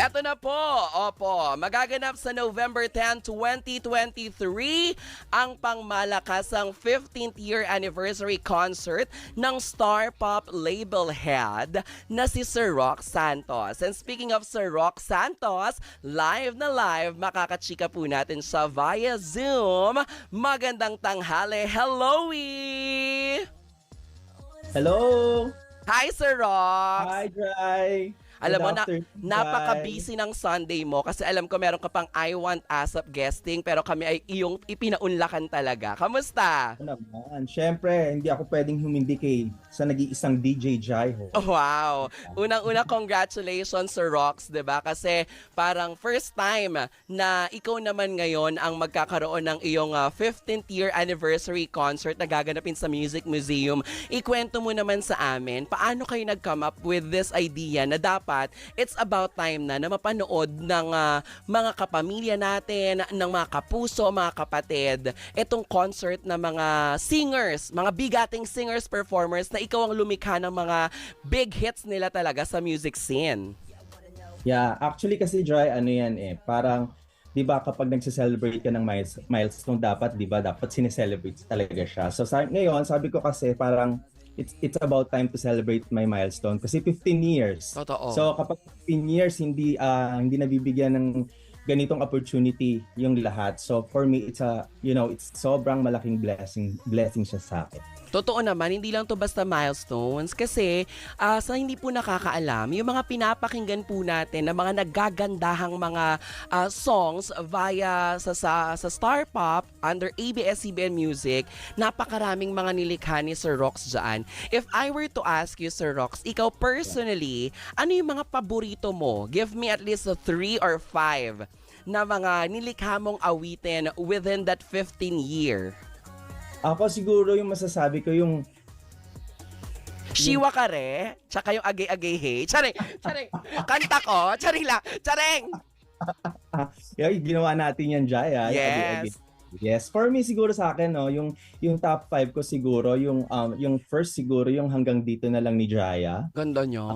Eto na po, opo, magaganap sa November 10, 2023 ang pangmalakasang 15th year anniversary concert ng Star Pop label head na si Sir Rock Santos. And speaking of Sir Rock Santos, live na live, makakachika po natin siya via Zoom. Magandang tanghali, hello-y! Hello! Hi, Sir Rock! Hi, Dry! Alam mo, Good afternoon, napaka-busy ng Sunday mo kasi alam ko meron ka pang I Want ASAP guesting pero kami ay iyong ipinaunlakan talaga. Kamusta? Ano naman? Siyempre, hindi ako pwedeng humindi sa nag-iisang DJ Jai ho. Oh, wow! Unang-una, congratulations Sir Rox, 'di ba? Kasi parang first time na ikaw naman ngayon ang magkakaroon ng iyong 15th year anniversary concert na gaganapin sa Music Museum. Ikwento mo naman sa amin, paano kayo nag-come up with this idea na dapat it's about time na mapanood ng mga kapamilya natin, ng mga kapuso, mga kapatid, itong concert na mga singers, mga bigating singers, performers na ikaw ang lumikha ng mga big hits nila talaga sa music scene. Yeah, actually kasi Dry, ano yan parang 'di ba kapag nagse-celebrate ka ng milestone dapat 'di ba dapat sineselebrate talaga siya. So ngayon sabi ko kasi parang it's about time to celebrate my milestone kasi 15 years. Totoo. So kapag 15 years hindi nabibigyan ng ganitong opportunity yung lahat. So for me it's it's sobrang malaking blessing siya sa akin. Totoo naman, hindi lang to basta milestones kasi sa hindi po nakakaalam, yung mga pinapakinggan po natin na mga naggagandahang mga songs via sa Star Pop under ABS-CBN Music, napakaraming mga nilikha ni Sir Rox dyan. If I were to ask you, Sir Rox, ikaw personally, ano yung mga paborito mo? Give me at least 3 or 5 na mga nilikha mong awitin within that 15 year. Ako siguro yung masasabi ko yung Shiwa Kare, tsaka yung Agay-Agay Hey. Charing! Kanta ko! Charing lang! Charing! ginawa natin yan, Jaya. Yes. Yes, for me siguro sa akin yung top 5 ko siguro yung first siguro yung Hanggang Dito Na Lang ni Jaya. Ganda nyo.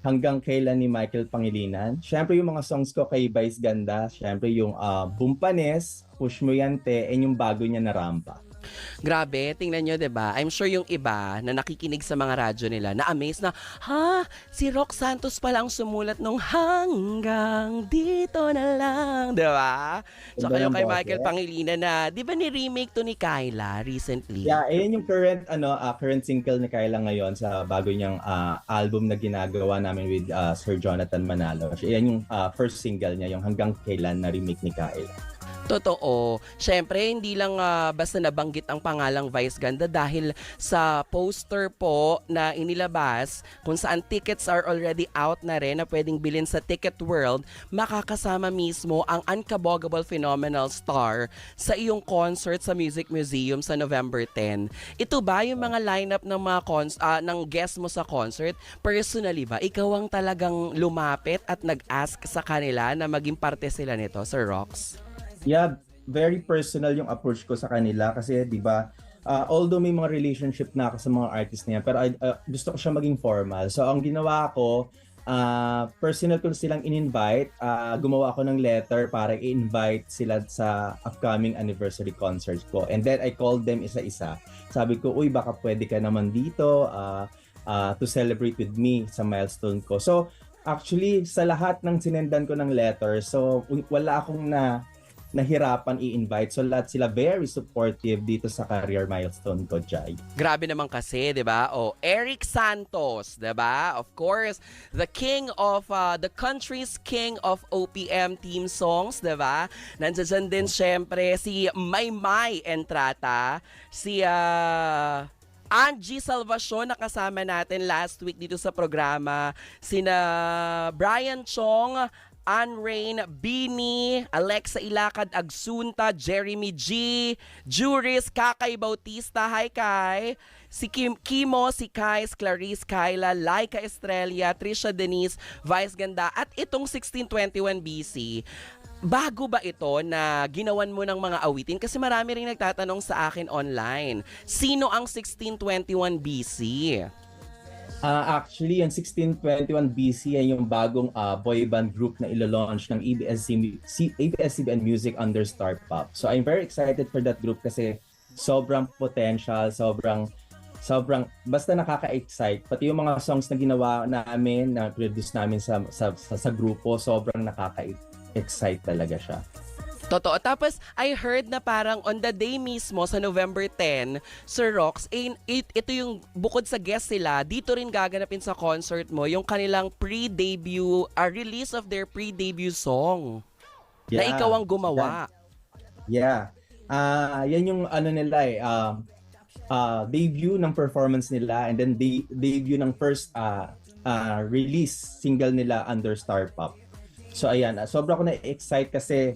Hanggang Kailan ni Michael Pangilinan. Syempre yung mga songs ko kay Vice Ganda, syempre yung Bumpanes, Push Mo Yan Te, and yung bago niya na Rampa. Grabe, tingnan nyo, 'di ba? I'm sure yung iba na nakikinig sa mga radyo nila na-amaze na, si Rock Santos pa lang sumulat nung Hanggang Dito Na Lang, 'di ba? Tsaka yung kay Michael Pangilinan na, 'di ba ni-remake to ni Kyla recently? Yeah, ayan yung current single ni Kyla ngayon sa bago niyang album na ginagawa namin with Sir Jonathan Manalo. Ayan yung first single niya, yung Hanggang Kailan na remake ni Kyla. Totoo. Siyempre, hindi lang basta nabanggit ang pangalang Vice Ganda dahil sa poster po na inilabas kung saan tickets are already out na rin na pwedeng bilhin sa Ticket World, makakasama mismo ang unkabogable phenomenal star sa iyong concert sa Music Museum sa November 10. Ito ba yung mga lineup ng mga ng guest mo sa concert? Personally ba, ikaw ang talagang lumapit at nag-ask sa kanila na maging parte sila nito, Sir Rox? Yeah, very personal yung approach ko sa kanila kasi 'di ba, although may mga relationship na ako sa mga artist niya, pero gusto ko siya maging formal. So ang ginawa ko, personal ko silang in-invite, gumawa ako ng letter para i-invite sila sa upcoming anniversary concert ko. And then I called them isa-isa. Sabi ko, uy, baka pwede ka naman dito to celebrate with me sa milestone ko. So actually, sa lahat ng sinendan ko ng letter, so wala akong nahirapan i-invite. So lahat sila very supportive dito sa career milestone ko, Jai. Grabe naman kasi, 'di ba? Eric Santos, 'di ba? Of course, the king of the country's king of OPM theme songs, 'di ba? Nandiyan din syempre si Maymay Entrata, si Angie Salvacion na kasama natin last week dito sa programa, sina Brian Chong, Ann Rain, Bini, Alexa Ilacad Agsunta, Jeremy G, Juris, Kakay Bautista, hi Kai, si Kimo, si Kais, Clarice, Kyla, Laika Estrella, Trisha Denise, Vice Ganda, at itong 1621 BC. Bago ba ito na ginawan mo ng mga awitin? Kasi marami rin nagtatanong sa akin online. Sino ang 1621 BC? Actually, yung 1621 BC yan yung bagong boy band group na ilo-launch ng ABS-CBN Music under Star Pop. So I'm very excited for that group kasi sobrang potential, sobrang basta nakaka-excite. Pati yung mga songs na ginawa namin, na produce namin sa grupo, sobrang nakaka-excite talaga siya. Totoo. Tapos, I heard na parang on the day mismo, sa November 10, Sir Rox, ito yung bukod sa guest sila, dito rin gaganapin sa concert mo yung kanilang pre-debut, release of their pre-debut song. Na ikaw ang gumawa. Yeah. Yan yung ano nila debut ng performance nila and then debut ng first release single nila under Star Pop. So ayan, sobra ko na-excite kasi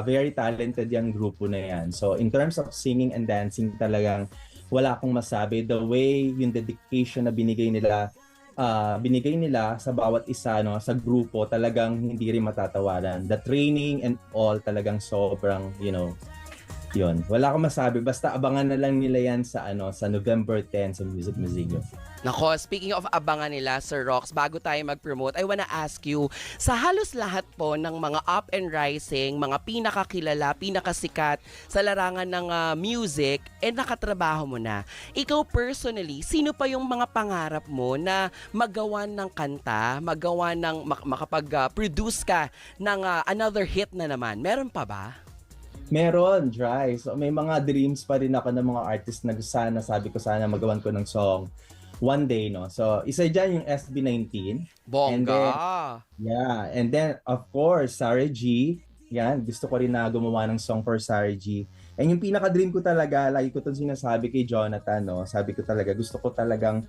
very talented yung grupo na yan. So in terms of singing and dancing talagang wala akong masabi. The way yung dedication na binigay nila sa bawat isa sa grupo talagang hindi rin matatawaran. The training and all talagang sobrang yun. Wala akong masabi. Basta abangan na lang nila yan sa November 10 sa Music Museum. Nako, speaking of abangan nila, Sir Rox, bago tayo mag-promote, I wanna ask you, sa halos lahat po ng mga up and rising, mga pinakakilala, pinakasikat sa larangan ng music, nakatrabaho mo na. Ikaw personally, sino pa yung mga pangarap mo na magawa ng kanta, makapag-produce ka ng another hit na naman? Meron pa ba? Meron, Dry. So may mga dreams pa rin ako ng mga artist na sabi ko sana magawan ko ng song one day, no? So isa dyan yung SB19. Bongga! And then of course, Sarah G. Yan, gusto ko rin na gumawa ng song for Sarah G. And yung pinaka-dream ko talaga, lagi ko itong sinasabi kay Jonathan, no? Sabi ko talaga, gusto ko talagang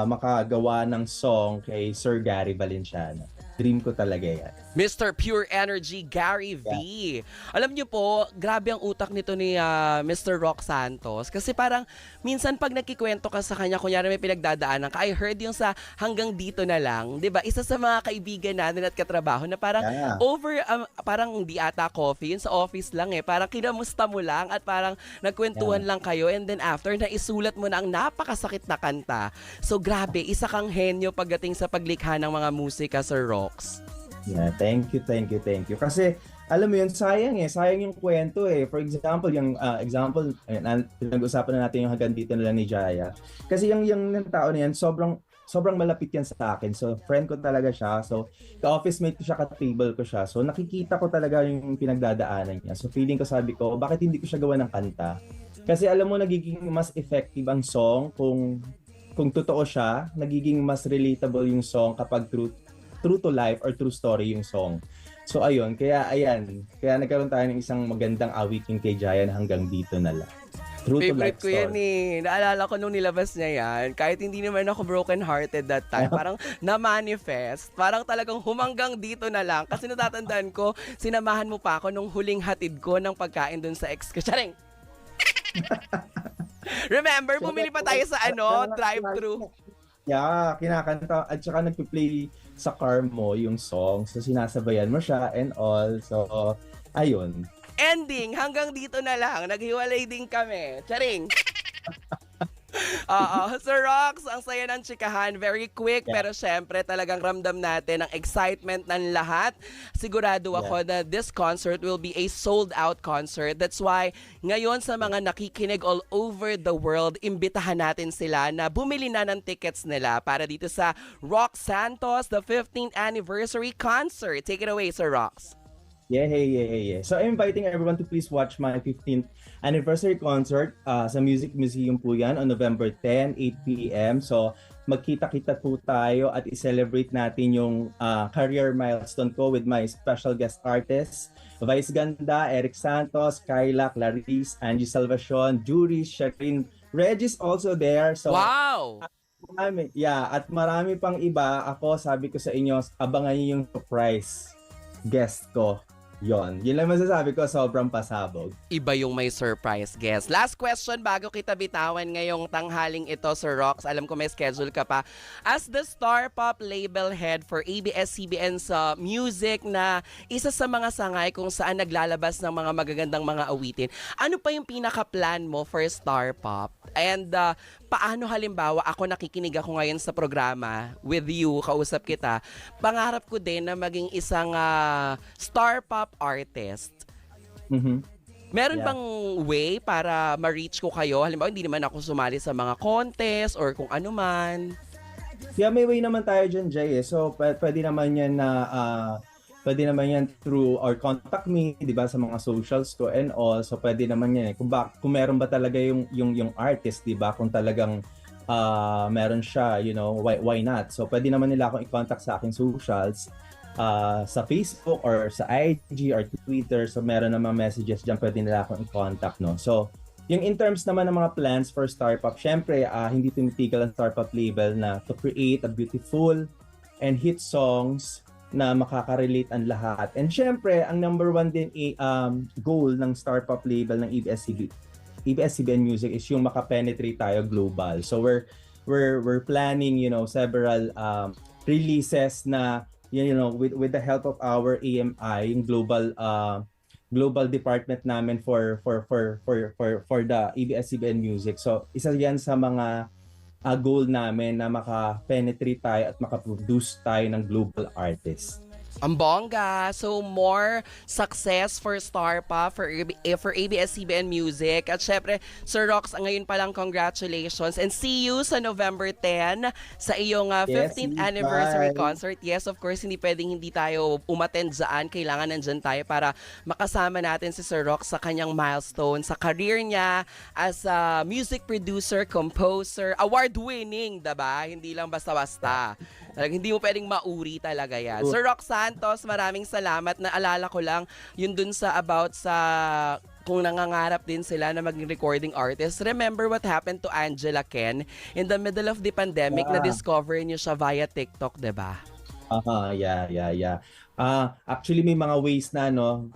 makagawa ng song kay Sir Gary Valenciano. Dream ko talaga yan. Mr. Pure Energy, Gary V. Yeah. Alam niyo po, grabe ang utak nito ni Mr. Rox Santos. Kasi parang, minsan pag nakikwento ka sa kanya, kunyari may pinagdadaanan ka, I heard yung sa hanggang dito na lang, di ba? Isa sa mga kaibigan natin at katrabaho na parang parang di ata coffee, yun sa office lang parang kinamusta mo lang at parang nagkwentuhan lang kayo and then after, naisulat mo na ang napakasakit na kanta. So grabe, isa kang henyo pagdating sa paglikha ng mga musika, Sir Rox. Yeah, thank you. Kasi alam mo yun, sayang yung kwento For example, pinag-usapan na natin yung hanggang dito na lang ni Jaya. Kasi yung tao na yan, sobrang malapit yan sa akin. So friend ko talaga siya. So ka-office mate ko siya, ka-table ko siya. So nakikita ko talaga yung pinagdadaanan niya. So feeling ko, sabi ko, bakit hindi ko siya gawa ng kanta? Kasi alam mo, nagiging mas effective ang song kung totoo siya, nagiging mas relatable yung song kapag true to life or true story yung song. So ayun, kaya nagkaroon tayo ng isang magandang awiting kay Jayan, hanggang dito na lang. True Favorite to life ko yan story. Naalala ko nung nilabas niya yan, kahit hindi naman ako broken hearted that time, parang na-manifest, parang talagang humanggang dito na lang. Kasi natatandaan ko, sinamahan mo pa ako nung huling hatid ko ng pagkain dun sa ex ko. Charing! Remember, bumili pa tayo sa drive-thru. Yeah, kinakanta at saka nagpi-play sa car mo yung song. So sinasabayan mo siya and all. So ayun. Ending, hanggang dito na lang. Naghiwalay din kami. Charing! Sir Rox, ang saya ng chikahan. Very quick, pero syempre talagang ramdam natin ang excitement ng lahat. Sigurado ako na this concert will be a sold-out concert. That's why ngayon sa mga nakikinig all over the world, imbitahan natin sila na bumili na ng tickets nila para dito sa Rox Santos, the 15th anniversary concert. Take it away, Sir Rox. Yeah. So I'm inviting everyone to please watch my 15th anniversary concert sa Music Museum po yan on November 10, 8 p.m. So magkita-kita po tayo at i-celebrate natin yung career milestone ko with my special guest artists, Vice Ganda, Eric Santos, Kyla, Clarice, Angie Salvacion, Juris, Sherin, Regis also there. So wow! At marami pang iba. Ako, sabi ko sa inyo, abangan niyo yung surprise guest ko. Yun lang masasabi ko, sobrang pasabog. Iba yung may surprise guest. Last question bago kita bitawan ngayong tanghaling ito, Sir Rox. Alam ko may schedule ka pa. As the Star Pop label head for ABS-CBN's music na isa sa mga sangay kung saan naglalabas ng mga magagandang mga awitin, ano pa yung pinaka-plan mo for Star Pop? And paano halimbawa ako nakikinig ako ngayon sa programa with you, kausap kita, pangarap ko din na maging isang star pop artist. Mhm. Meron Yeah. bang way para ma-reach ko kayo? Halimbawa, hindi naman ako sumali sa mga contest or kung ano man. Yeah, may way naman tayo dyan, Jay. So, pwede naman yan na pwede naman yan through or contact me, 'di ba, sa mga socials ko and all. So, pwede naman yan. Kung meron ba talaga yung artist, 'di ba? Kung talagang meron siya, why not? So, pwede naman nila akong i-contact sa aking socials sa Facebook or sa IG or Twitter. So, meron namang messages dyan, pwede nila akong i-contact, no? So, yung in terms naman ng mga plans for Starpop, syempre, hindi tumitigil ang Starpop label na to create a beautiful and hit songs na makaka-relate ang lahat. And syempre, ang number one din goal ng Starpop label ng ABS-CBN Music is yung makapenetrate tayo global. So we're planning, several releases na with the help of our AMI, yung global department namin for the ABS-CBN Music. So isa yan sa mga goal namin na maka-penetrate tayo at maka-produce tayo ng global artist. Ang bongga. So, more success for Starpa, for ABS-CBN Music. At syempre, Sir Rox, ngayon pa lang congratulations. And see you sa November 10 sa iyong 15th anniversary concert. Yes, of course, hindi pwedeng hindi tayo umattend dyan. Kailangan nandyan tayo para makasama natin si Sir Rox sa kanyang milestone, sa career niya as a music producer, composer, award-winning, diba? Hindi lang basta-basta. Hindi mo pwedeng mauri talaga yan. Sir Rox Santos, maraming salamat. Naalala ko lang yun dun sa about sa kung nangangarap din sila na maging recording artist. Remember what happened to Angela Ken? In the middle of the pandemic, na-discover niyo siya via TikTok, diba? Yeah. Actually may mga ways na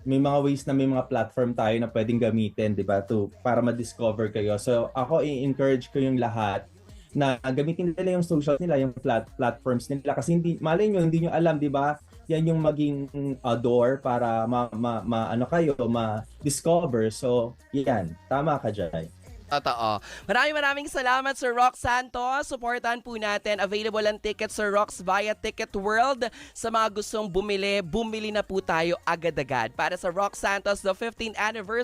may mga platform tayo na pwedeng gamitin, 'di ba, para ma-discover kayo. So ako i-encourage ko yung lahat na gamitin nila yung social nila, yung platforms nila kasi malay nyo, hindi nyo alam, 'di ba? Yan yung maging door para ma-discover. So, yan, tama ka, Jai. Totoo. Maraming salamat, Sir Rox Santos. Supportan po natin. Available ang ticket, Sir Rox, via Ticket World. Sa mga gustong bumili na po tayo agad-agad. Para sa Rox Santos, the 15th anniversary